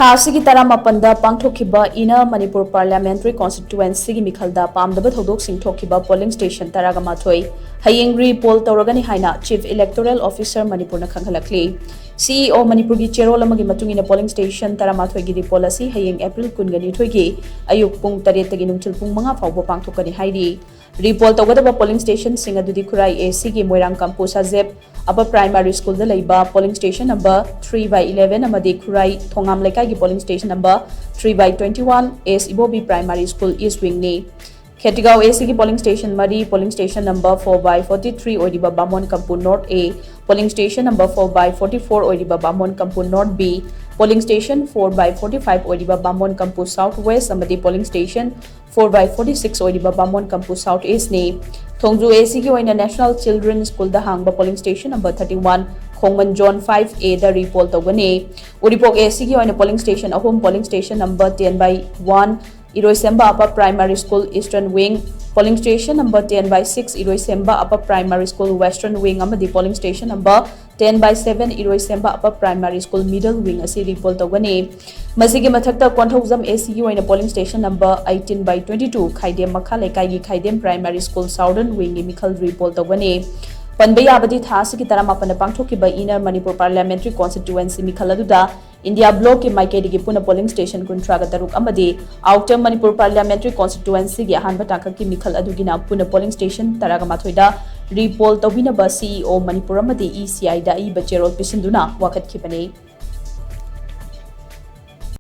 थासिगी तरा मपंदा पांगथोक्खिबा इना Manipur parliamentary constituency की मिखलदा पामदबा थौदोक सिंह थोक्खिबा पोलिंग स्टेशन तरागा माथोई हयेंग रिपोल तौरगनी हाइना चीफ इलेक्टोरल ऑफिसर मणिपुर खंगहलखली CEO मणिपुर की चेरोल अमगी मतुंगिना पोलिंग स्टेशन तरा माथोई की रिपोल असी हयेंग एप्रिल कुनगनी थोइगी अयुक पुंग 8 तगी नुंगथिल पुंग 5 फाउबो पांगथोकनी हाइरी रिपोल तौगदबा पोलिंग स्टेशन सिंग अदुदी Khurai ASIGI Moirang Kampu Sajeb upper primary school द लैबा पोलिंग स्टेशन नंबर 3/11 अमदी खुराई थोंगाम लेकाई की polling station number 3/21 S Ibobi primary school east wing ने खेतीगांव ASIGI पोलिंग स्टेशन मरी पोलिंग स्टेशन नंबर 4/43 ओइदिबा Bamon Kampu north A polling station number 4/44 ओइदिबा Bamon Kampu north B polling station 4/45 ओइदिबा बामोन कंपू साउथ वेस्ट अमदी पोलिंग स्टेशन 4/46 ओइदिबा बामोन कंपू साउथ ईस्ट ने थोंजू ASIGI ओइना नेशनल चिल्ड्रन स्कूल द हांगबा polling station number 31 Khongman zone 5A द रिपोल तौगने उरिपोक ASIGI ओइना पोलिंग स्टेशन अहोम polling station number 10/1 Iroisemba upper primary school eastern wing polling station number 10/6 Iroisemba upper primary school western wing अमदी polling station number 10/7 Iroisemba upper primary school middle wing असी रिपोल तौगने मसिगी मथक्ता कोंथौजम ASIGI ओइना polling station number 18/22 Khaidem Makha Leikai की Khaidem primary school southern wing की मिखल रिपोल तौगने पनबे याबदी थासिगी तरामापन पांगथोक्खिबा इनर मणिपुर पार्लियामेंटरी कॉन्स्टिट्युएंसी मिखल अदुदा इंडिया ब्लॉक की माइकेदी पुना पोलिंग स्टेशन 13 अमदी आउटर मणिपुर पार्लियामेंटरी कॉन्स्टिट्युएंसी की अहानबा तांकक की मिखल अदुगिना पुना polling station 13 repoll तौबिनबा CEO Manipur अमदी ECI दा ई बचेरोल पिसिंदुना वाखतखिबने।